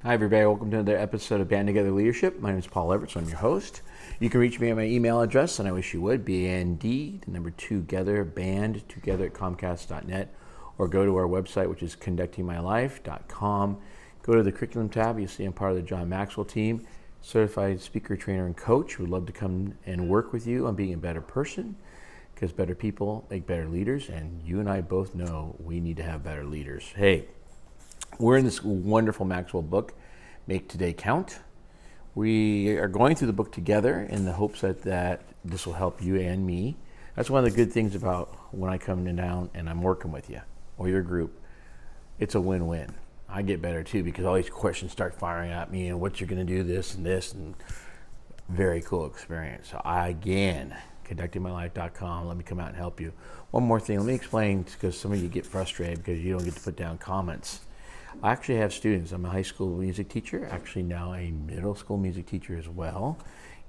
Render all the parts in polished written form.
Hi, everybody. Welcome to another episode of Band Together Leadership. My name is Paul Everett, so I'm your host. You can reach me at my email address, and I wish you would, BND, the number 2 together, band together at Comcast.net, or go to our website, which is conductingmylife.com. Go to the curriculum tab. You'll see I'm part of the John Maxwell team, certified speaker, trainer, and coach. We'd love to come and work with you on being a better person, because better people make better leaders, and you and I both know we need to have better leaders. Hey, we're in this wonderful Maxwell book, Make Today Count. We are going through the book together in the hopes that this will help you and me. That's one of the good things about when I come down and I'm working with you or your group. It's a win-win. I get better too because all these questions start firing at me and what you're going to do, this, and very cool experience. So again, conductingmylife.com. Let me come out and help you. One more thing. Let me explain, because some of you get frustrated because you don't get to put down comments. I actually have students. I'm a high school music teacher, actually now a middle school music teacher as well.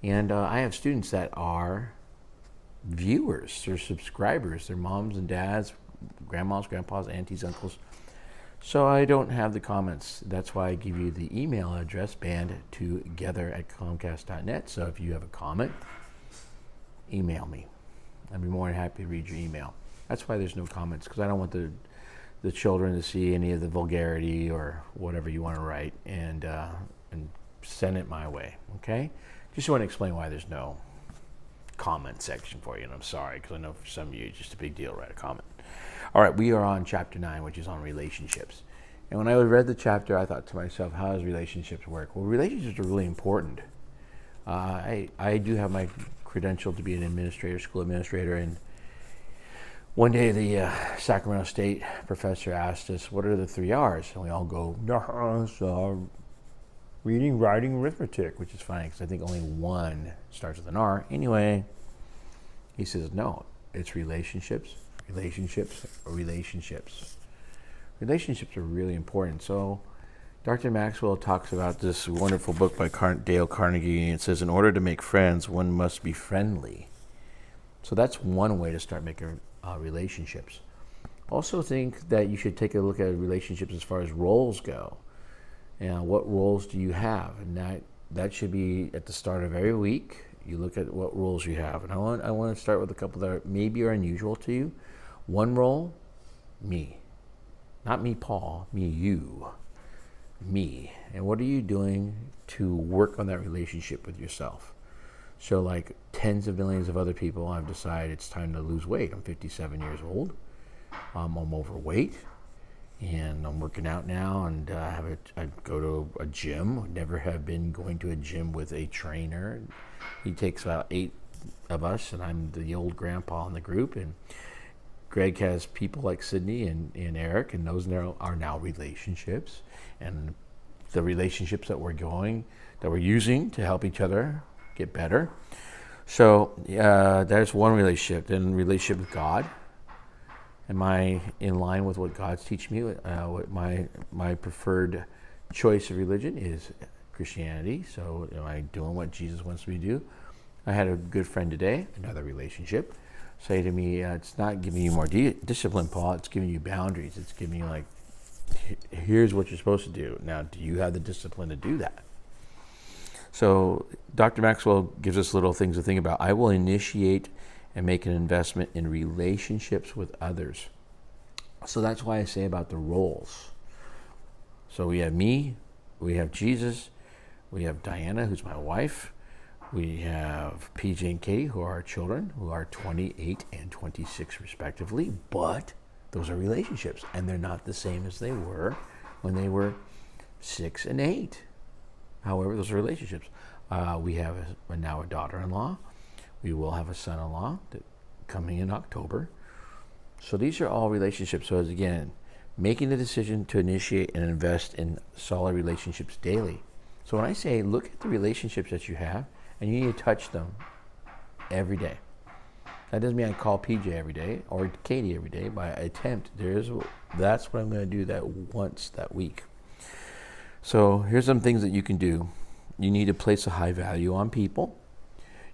And I have students that are viewers, they're subscribers, they're moms and dads, grandmas, grandpas, aunties, uncles. So I don't have the comments. That's why I give you the email address, bandtogether@comcast.net. So if you have a comment, email me. I'd be more than happy to read your email. That's why there's no comments, because I don't want the children to see any of the vulgarity or whatever you want to write, and send it my way, okay? Just want to explain why there's no comment section for you, and I'm sorry, because I know for some of you it's just a big deal to write a comment. All right, we are on chapter 9, which is on relationships. And when I read the chapter, I thought to myself, how does relationships work? Well, relationships are really important. I do have my credential to be an administrator, school administrator, and one day the Sacramento State professor asked us, what are the 3 R's? And we all go, reading, writing, arithmetic, which is funny because I think only one starts with an R. Anyway, he says, no, it's relationships, relationships, relationships. Relationships are really important. So Dr. Maxwell talks about this wonderful book by Dale Carnegie, and it says, in order to make friends, one must be friendly. So that's one way to start making relationships. Also think that you should take a look at relationships as far as roles go. What roles do you have? And that should be at the start of every week. You look at what roles you have. And I want to start with a couple that maybe are unusual to you. One role, me. Not me, Paul, me, you. Me. And what are you doing to work on that relationship with yourself? So like tens of millions of other people, I've decided it's time to lose weight. I'm 57 years old. I'm overweight, and I'm working out now, and I go to a gym. Never have been going to a gym with a trainer. He takes about 8 of us, and I'm the old grandpa in the group. And Greg has people like Sydney and Eric, and those are now relationships. And the relationships that we're using to help each other get better. So there's one relationship. Then relationship with God. Am I in line with what God's teaching me? What my preferred choice of religion is Christianity. So am I doing what Jesus wants me to do? I had a good friend today, another relationship, say to me, it's not giving you more discipline, Paul. It's giving you boundaries. It's giving you like, here's what you're supposed to do. Now, do you have the discipline to do that? So Dr. Maxwell gives us little things to think about. I will initiate and make an investment in relationships with others. So that's why I say about the roles. So we have me, we have Jesus, we have Diana, who's my wife, we have PJ and Katie, who are our children, who are 28 and 26 respectively, but those are relationships, and they're not the same as they were when they were 6 and 8. However, those are relationships. We have now a daughter-in-law. We will have a son-in-law coming in October. So these are all relationships. So again, making the decision to initiate and invest in solid relationships daily. So when I say look at the relationships that you have, and you need to touch them every day. That doesn't mean I call PJ every day or Katie every day, but I attempt. That's what I'm going to do that once that week. So here's some things that you can do. You need to place a high value on people.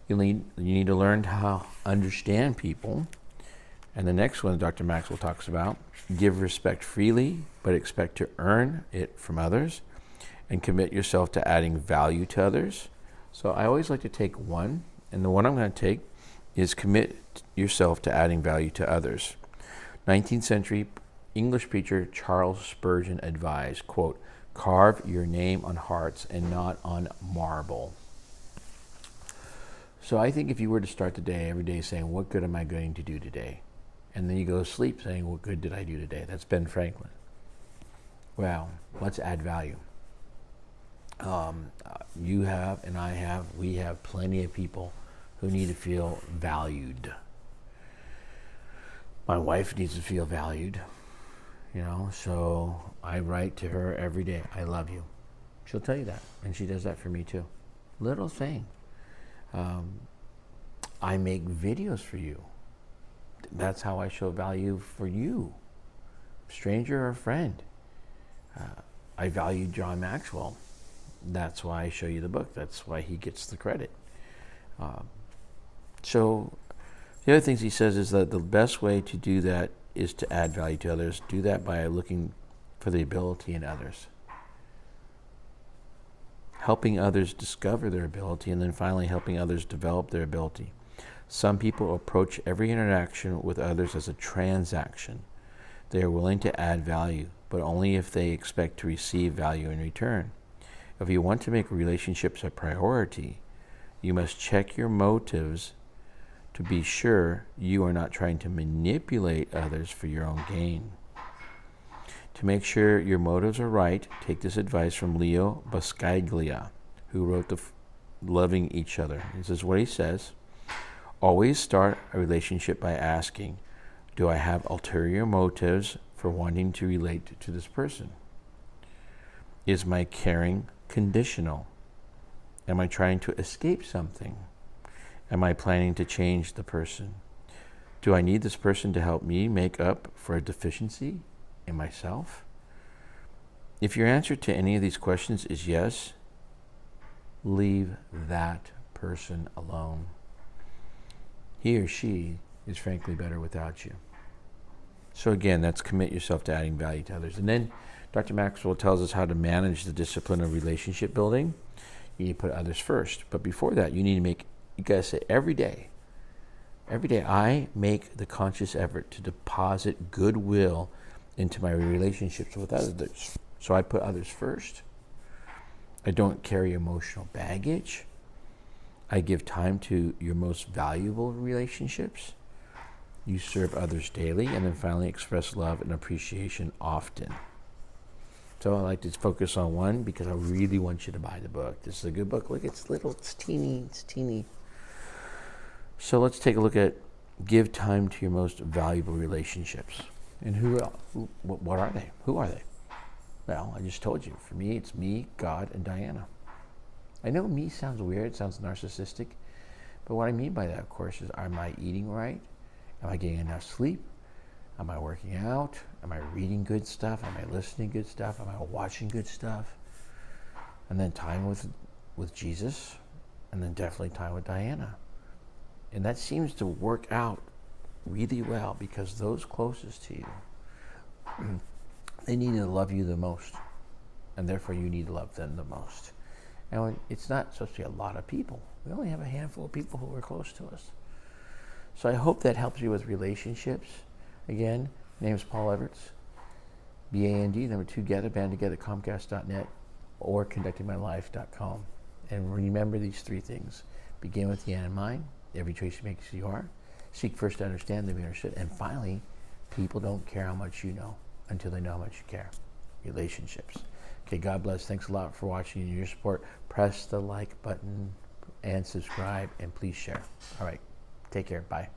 You need to learn how to understand people. And the next one Dr. Maxwell talks about, give respect freely, but expect to earn it from others. and commit yourself to adding value to others. So I always like to take one, and the one I'm going to take is commit yourself to adding value to others. 19th century English preacher Charles Spurgeon advised, quote, "Carve your name on hearts and not on marble." So I think if you were to start the day every day saying, what good am I going to do today? And then you go to sleep saying, what good did I do today? That's Ben Franklin. Well, let's add value. You have, and I have, we have plenty of people who need to feel valued. My wife needs to feel valued, so I write to her every day, I love you. She'll tell you that, and she does that for me too. Little thing. I make videos for you. That's how I show value for you, stranger or friend. I value John Maxwell. That's why I show you the book. That's why he gets the credit. So the other things he says is that the best way to do that is to add value to others. Do that by looking for the ability in others, helping others discover their ability, and then finally helping others develop their ability. Some people approach every interaction with others as a transaction. They are willing to add value, but only if they expect to receive value in return. If you want to make relationships a priority, you must check your motives to be sure you are not trying to manipulate others for your own gain. To make sure your motives are right, take this advice from Leo Buscaglia, who wrote Loving Each Other. This is what he says. Always start a relationship by asking, do I have ulterior motives for wanting to relate to this person? Is my caring conditional? Am I trying to escape something? Am I planning to change the person? Do I need this person to help me make up for a deficiency in myself? If your answer to any of these questions is yes, leave that person alone. He or she is frankly better without you. So again, that's commit yourself to adding value to others. And then Dr. Maxwell tells us how to manage the discipline of relationship building. You need to put others first. But before that, you got to say every day, I make the conscious effort to deposit goodwill into my relationships with others. So I put others first. I don't carry emotional baggage. I give time to your most valuable relationships. You serve others daily, and then finally express love and appreciation often. So I like to focus on one because I really want you to buy the book. This is a good book. Look, it's little, it's teeny. So let's take a look at give time to your most valuable relationships. And what are they? Who are they? Well, I just told you. For me, it's me, God, and Diana. I know me sounds weird, sounds narcissistic, but what I mean by that, of course, is am I eating right? Am I getting enough sleep? Am I working out? Am I reading good stuff? Am I listening to good stuff? Am I watching good stuff? And then time with Jesus, and then definitely time with Diana. And that seems to work out really well because those closest to you, they need to love you the most, and therefore you need to love them the most. And it's not supposed to be a lot of people. We only have a handful of people who are close to us. So I hope that helps you with relationships. Again, my name is Paul Everts, BAND, number 2 together, bandtogether, Comcast.net, or conductingmylife.com. And remember these 3 things. Begin with the end in mind. Every choice you make is you are. Seek first to understand, then be understood. And finally, people don't care how much you know until they know how much you care. Relationships. Okay, God bless. Thanks a lot for watching and your support. Press the like button and subscribe, and please share. All right, take care. Bye.